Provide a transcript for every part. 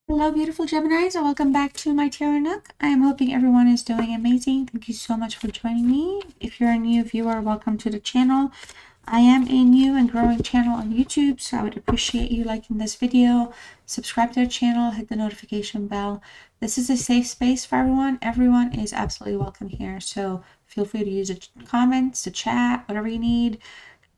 Hello, beautiful Geminis, and welcome back to my Tarot Nook. I am hoping everyone is doing amazing. Thank you so much for joining me. If you're a new viewer, welcome to the channel. I am a new and growing channel on YouTube, so I would appreciate you liking this video, subscribe to the channel, hit the notification bell. This is a safe space for everyone. Everyone is absolutely welcome here, so feel free to use the comments, the chat, whatever you need.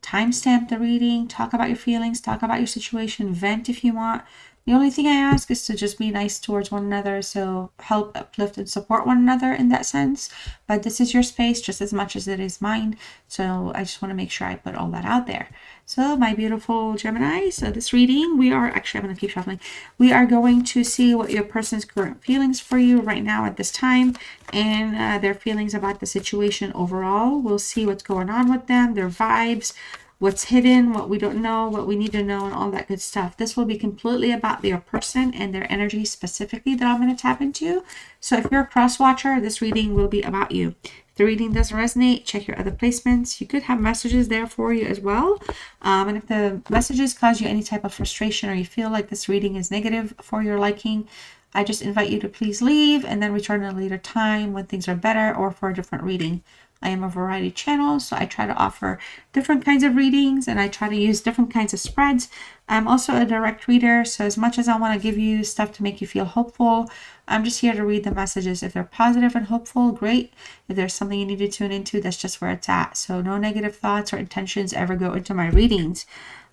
Timestamp the reading, talk about your feelings, talk about your situation, vent if you want. The only thing I ask is to just be nice towards one another, so help, uplift, and support one another in that sense. But this is your space just as much as it is mine, so I just want to make sure I put all that out there. So my beautiful Gemini, so this reading, I'm going to keep shuffling. We are going to see what your person's current feelings for you right now at this time, and their feelings about the situation overall. We'll see what's going on with them, their vibes, what's hidden, what we don't know, what we need to know, and all that good stuff. This will be completely about their person and their energy specifically that I'm going to tap into. So if you're a cross watcher, this reading will be about you. If the reading doesn't resonate, check your other placements. You could have messages there for you as well. And if the messages cause you any type of frustration or you feel like this reading is negative for your liking, I just invite you to please leave and then return at a later time when things are better or for a different reading. I am a variety channel, so I try to offer different kinds of readings and I try to use different kinds of spreads. I'm also a direct reader, so as much as I want to give you stuff to make you feel hopeful, I'm just here to read the messages. If they're positive and hopeful, great. If there's something you need to tune into, that's just where it's at. So no negative thoughts or intentions ever go into my readings.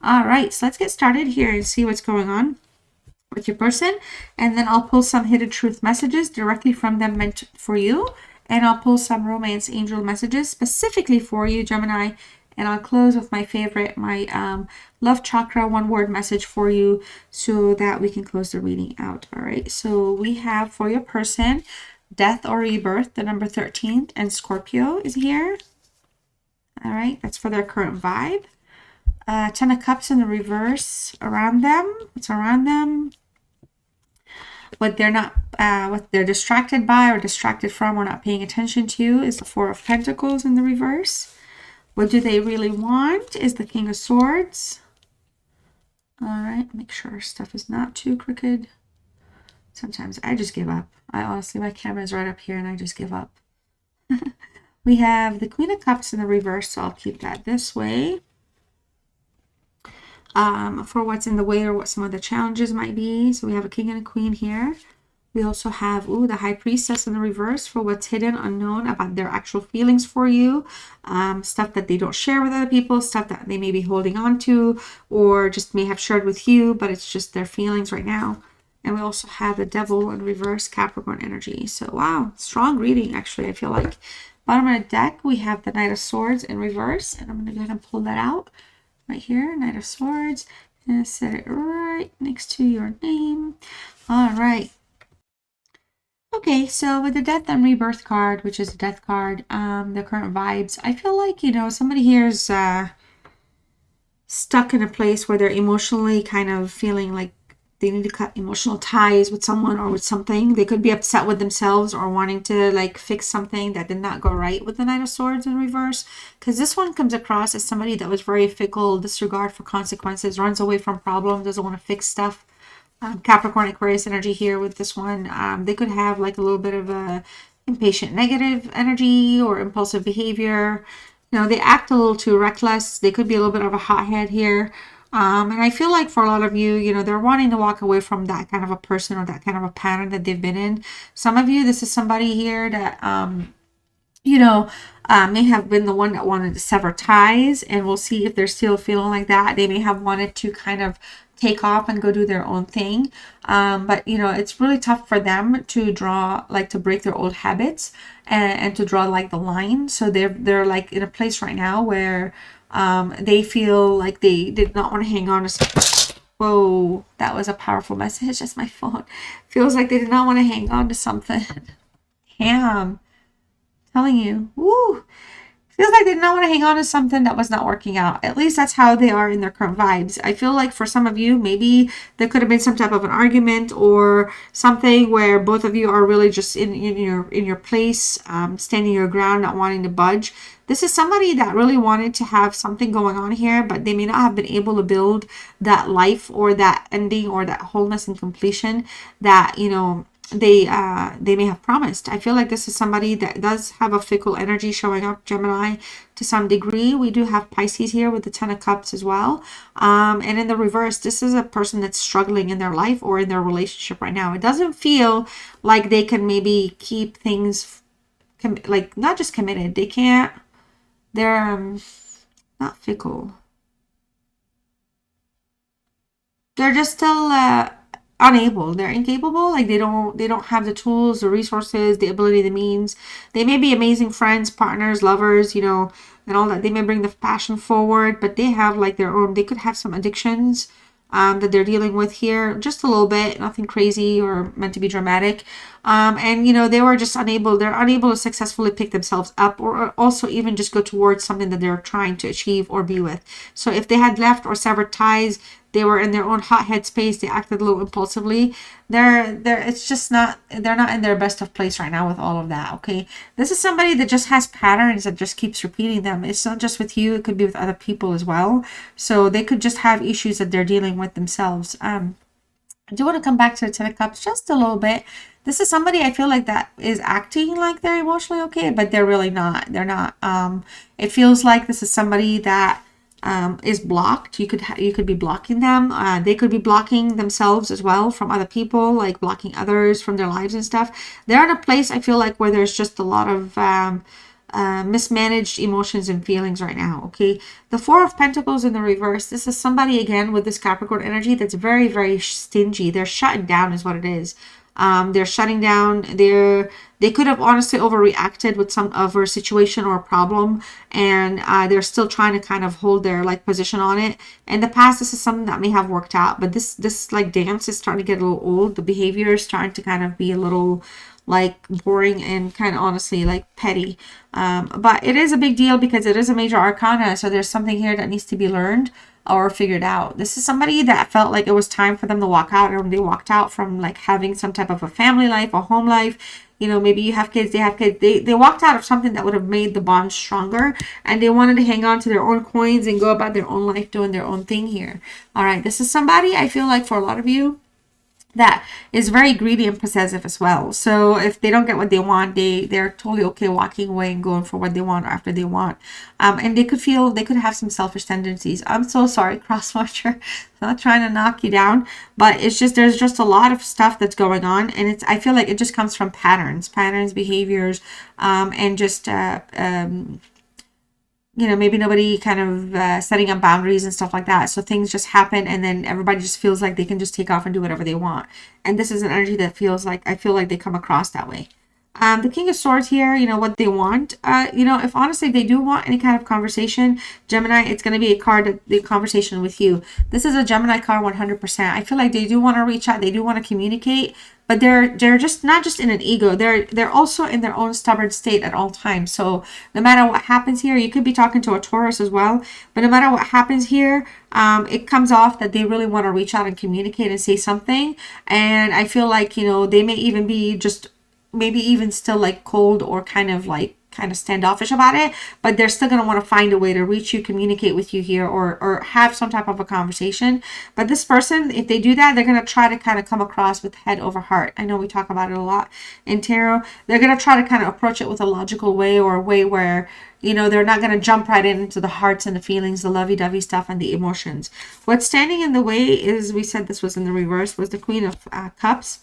All right, so let's get started here and see what's going on with your person, and then I'll pull some hidden truth messages directly from them meant for you, and I'll pull some romance angel messages specifically for you, Gemini, and I'll close with my favorite, my love chakra one word message for you so that we can close the reading out. All right, so we have for your person death or rebirth, the number 13, and Scorpio is here. All right, that's for their current vibe. 10 of Cups in the reverse around them. What's around them? What they're distracted by or distracted from or not paying attention to is the Four of Pentacles in the reverse. What do they really want is the King of Swords. All right, make sure stuff is not too crooked. Sometimes I just give up. I honestly, my camera is right up here and I just give up. We have the Queen of Cups in the reverse, so I'll keep that this way. For what's in the way or what some of the challenges might be. So we have a king and a queen here. We also have the high priestess in the reverse for what's hidden, unknown about their actual feelings for you. Stuff that they don't share with other people, stuff that they may be holding on to or just may have shared with you, but it's just their feelings right now. And we also have the devil in reverse, Capricorn energy. So wow, strong reading actually, I feel like. Bottom of the deck, we have the Knight of Swords in reverse, and I'm going to go ahead and pull that out. Right here, Knight of Swords, and set it right next to your name. All right. Okay, so with the Death and Rebirth card, which is a death card, the current vibes, I feel like, somebody here is stuck in a place where they're emotionally kind of feeling like they need to cut emotional ties with someone or with something. They could be upset with themselves or wanting to like fix something that did not go right with the Knight of Swords in reverse. Because this one comes across as somebody that was very fickle, disregard for consequences, runs away from problems, doesn't want to fix stuff. Capricorn Aquarius energy here with this one. They could have like a little bit of a impatient negative energy or impulsive behavior. They act a little too reckless. They could be a little bit of a hothead here. And I feel like for a lot of you, they're wanting to walk away from that kind of a person or that kind of a pattern that they've been in. Some of you, this is somebody here that, may have been the one that wanted to sever ties, and we'll see if they're still feeling like that. They may have wanted to kind of take off and go do their own thing. But it's really tough for them to to break their old habits and to draw like the line. So they're like in a place right now where they feel like they did not want to hang on to something. Whoa, that was a powerful message. That's my phone. Feels like they did not want to hang on to something. Damn. Telling you. Woo. Feels like they did not want to hang on to something that was not working out. At least that's how they are in their current vibes. I feel like for some of you, maybe there could have been some type of an argument or something where both of you are really just in your place, standing your ground, not wanting to budge. This is somebody that really wanted to have something going on here, but they may not have been able to build that life or that ending or that wholeness and completion that, you know, they may have promised. I feel like this is somebody that does have a fickle energy showing up, Gemini, to some degree. We do have Pisces here with the Ten of Cups as well. And in the reverse, this is a person that's struggling in their life or in their relationship right now. It doesn't feel like they can maybe keep things like not just committed. They can't. They're not fickle. They're just still unable. They're incapable. Like they don't have the tools, the resources, the ability, the means. They may be amazing friends, partners, lovers, you know, and all that. They may bring the passion forward, but they have like their own. They could have some addictions that they're dealing with here, just a little bit, nothing crazy or meant to be dramatic. And you know, they were just unable. They're unable to successfully pick themselves up, or also even just go towards something that they're trying to achieve or be with. So if they had left or severed ties, they were in their own hot head space. They acted a little impulsively. It's just not, they're not in their best of place right now with all of that. Okay. This is somebody that just has patterns that just keeps repeating them. It's not just with you. It could be with other people as well. So they could just have issues that they're dealing with themselves. I do want to come back to the Ten of Cups just a little bit. This is somebody I feel like that is acting like they're emotionally okay, but they're really not. They're not. It feels like this is somebody that is blocked. You could be blocking them. They could be blocking themselves as well from other people, like blocking others from their lives and stuff. They're in a place I feel like where there's just a lot of mismanaged emotions and feelings right now. Okay, the Four of Pentacles in the reverse. This is somebody again with this Capricorn energy that's very, very stingy. They're shutting down is what it is. They're shutting down. They could have honestly overreacted with some of a situation or a problem, and they're still trying to kind of hold their like position on it. In the past, this is something that may have worked out, but this like dance is starting to get a little old. The behavior is starting to kind of be a little like boring and kind of honestly like petty. But it is a big deal because it is a major arcana, so there's something here that needs to be learned or figured out. This is somebody that felt like it was time for them to walk out, and they walked out from like having some type of a family life, a home life. You know, maybe you have kids, they have kids. They walked out of something that would have made the bond stronger, and they wanted to hang on to their own coins and go about their own life doing their own thing here. All right, this is somebody I feel like for a lot of you that is very greedy and possessive as well. So if they don't get what they want, they're totally okay walking away and going for what they want after they want. And they could have some selfish tendencies. I'm so sorry, cross watcher. I'm not trying to knock you down, but it's just there's just a lot of stuff that's going on, and I feel like it just comes from patterns, behaviors, and just you know, maybe nobody kind of setting up boundaries and stuff like that. So things just happen, and then everybody just feels like they can just take off and do whatever they want. And this is an energy that feels like, I feel like they come across that way. The King of Swords here, you know, what they want. You know, if honestly they do want any kind of conversation, Gemini, it's going to be a card that the conversation with you. This is a Gemini card 100%. I feel like they do want to reach out. They do want to communicate, but they're just not just in an ego. They're also in their own stubborn state at all times. So no matter what happens here, you could be talking to a Taurus as well, but no matter what happens here, it comes off that they really want to reach out and communicate and say something. And I feel like, you know, they may even be just maybe even still like cold or kind of standoffish about it, but they're still going to want to find a way to reach you, communicate with you here, or have some type of a conversation. But this person, if they do that, they're going to try to kind of come across with head over heart. I know we talk about it a lot in tarot. They're going to try to kind of approach it with a logical way, or a way where, you know, they're not going to jump right into the hearts and the feelings, the lovey-dovey stuff and the emotions. What's standing in the way is, we said this was in the reverse, was the Queen of Cups.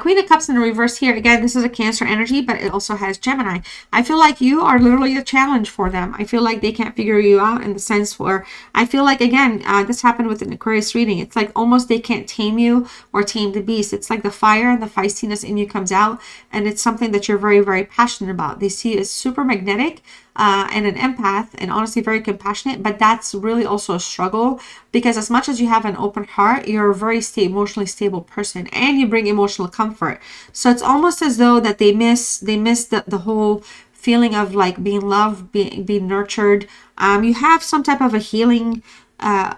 Queen of Cups in the reverse here. Again, this is a Cancer energy, but it also has Gemini. I feel like you are literally a challenge for them. I feel like they can't figure you out, in the sense where I feel like, again, this happened with an Aquarius reading. It's like almost they can't tame you or tame the beast. It's like the fire and the feistiness in you comes out, and it's something that you're very, very passionate about. They see you as super magnetic, and an empath, and honestly very compassionate, but that's really also a struggle, because as much as you have an open heart, you're a very emotionally stable person, and you bring emotional comfort. So it's almost as though that they miss the whole feeling of like being loved, being nurtured. You have some type of a healing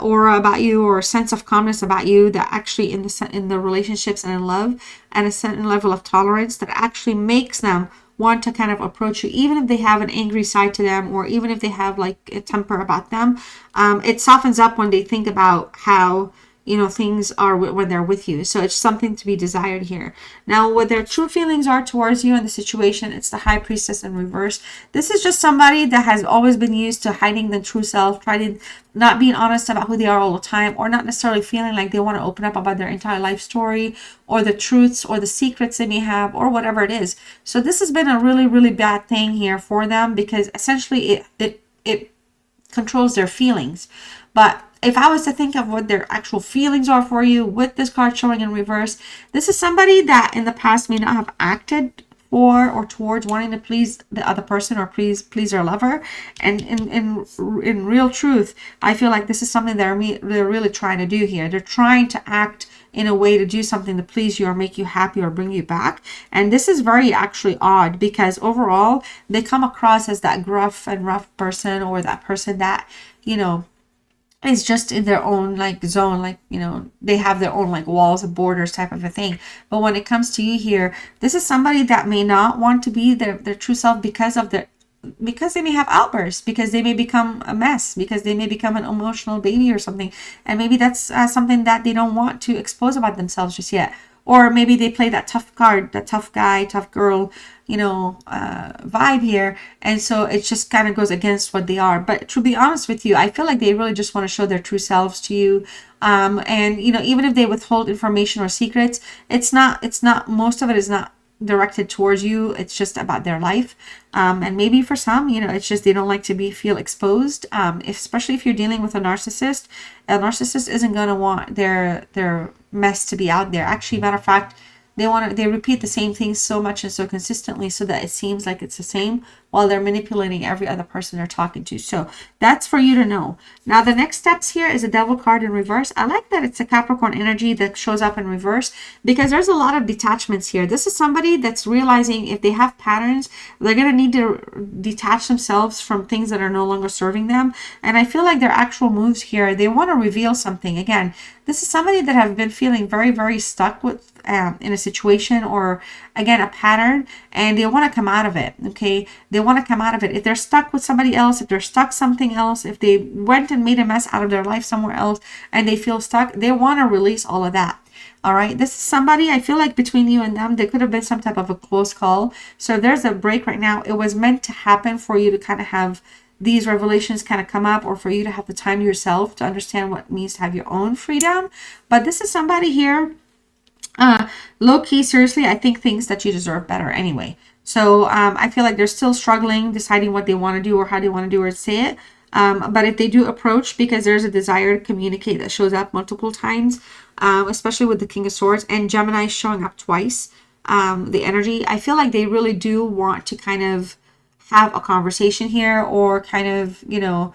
aura about you, or a sense of calmness about you, that actually in the relationships and in love, and a certain level of tolerance that actually makes them want to kind of approach you, even if they have an angry side to them, or even if they have like a temper about them. It softens up when they think about how, you know, things are when they're with you. So it's something to be desired here. Now, what their true feelings are towards you in the situation, it's the High Priestess in reverse. This is just somebody that has always been used to hiding their true self, trying not being honest about who they are all the time, or not necessarily feeling like they want to open up about their entire life story, or the truths or the secrets they may have, or whatever it is. So this has been a really, really bad thing here for them, because essentially it controls their feelings. But if I was to think of what their actual feelings are for you with this card showing in reverse, this is somebody that in the past may not have acted for or towards wanting to please the other person, or please their lover. And in real truth, I feel like this is something they're really trying to do here. They're trying to act in a way to do something to please you, or make you happy, or bring you back. And this is very actually odd, because overall they come across as that gruff and rough person, or that person that, you know, is just in their own like zone, like, you know, they have their own like walls and borders type of a thing. But when it comes to you here, this is somebody that may not want to be their true self, because they may have outbursts, because they may become a mess, because they may become an emotional baby or something. And maybe that's something that they don't want to expose about themselves just yet. Or maybe they play that tough card, that tough guy, tough girl, you know, vibe here. And so it just kind of goes against what they are. But to be honest with you, I feel like they really just want to show their true selves to you. And, you know, even if they withhold information or secrets, it's not, most of it is not directed towards you. It's just about their life. And maybe for some, you know, it's just they don't like to feel exposed. Especially if you're dealing with a narcissist isn't going to want their mess to be out there. Actually, matter of fact, they repeat the same things so much and so consistently, so that it seems like it's the same, while they're manipulating every other person they're talking to. So that's for you to know. Now, the next steps here is a Devil card in reverse. I like that it's a Capricorn energy that shows up in reverse, because there's a lot of detachments here. This is somebody that's realizing if they have patterns, they're going to need to detach themselves from things that are no longer serving them. And I feel like their actual moves here, they want to reveal something. Again, this is somebody that have been feeling very, very stuck with in a situation, or again, a pattern, and they want to come out of it. Okay, they want to come out of it. If they're stuck with somebody else, if they're stuck something else, if they went and made a mess out of their life somewhere else and they feel stuck, they want to release all of that. All right, this is somebody, I feel like between you and them, there could have been some type of a close call. So if there's a break right now, it was meant to happen for you to kind of have these revelations kind of come up, or for you to have the time to yourself to understand what it means to have your own freedom. But this is somebody here, low key, seriously, I think thinks that you deserve better anyway. So I feel like they're still struggling, deciding what they want to do, or how they want to do or say it. But if they do approach, because there's a desire to communicate that shows up multiple times, especially with the King of Swords and Gemini showing up twice, the energy, I feel like they really do want to kind of have a conversation here, or kind of, you know,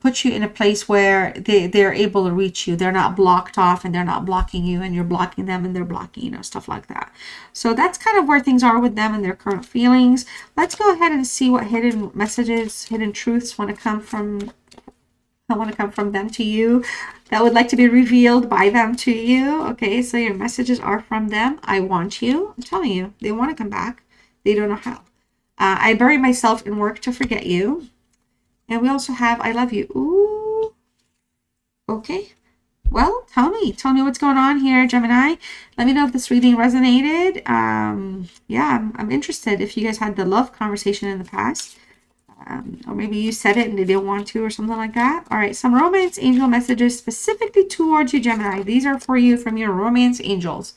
put you in a place where they're able to reach you. They're not blocked off, and they're not blocking you, and you're blocking them, and they're blocking, you know, stuff like that. So that's kind of where things are with them and their current feelings. Let's go ahead and see what hidden messages, hidden truths want to come from them to you, that would like to be revealed by them to you. Okay, so your messages are from them. I want you. I'm telling you, they want to come back. They don't know how. I bury myself in work to forget you. And we also have I love you. Ooh. Okay. Well, tell me what's going on here, Gemini. Let me know if this reading resonated. Yeah, I'm interested if you guys had the love conversation in the past. Or maybe you said it and they didn't want to, or something like that. All right, some romance angel messages specifically towards you, Gemini. These are for you from your romance angels.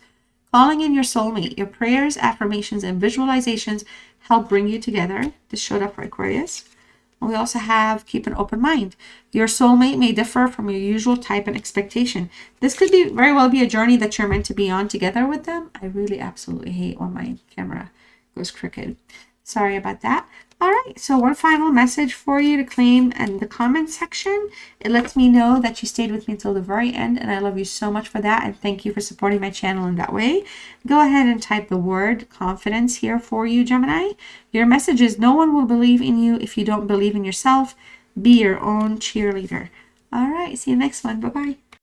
Calling in your soulmate. Your prayers, affirmations, and visualizations help bring you together. This showed up for Aquarius. And we also have keep an open mind. Your soulmate may differ from your usual type and expectation. This could be very well be a journey that you're meant to be on together with them. I really absolutely hate when my camera goes crooked. Sorry about that. All right, so one final message for you to claim in the comment section. It lets me know that you stayed with me until the very end, and I love you so much for that, and thank you for supporting my channel in that way. Go ahead and type the word confidence here for you, Gemini. Your message is, no one will believe in you if you don't believe in yourself. Be your own cheerleader. All right, see you next one. Bye-bye.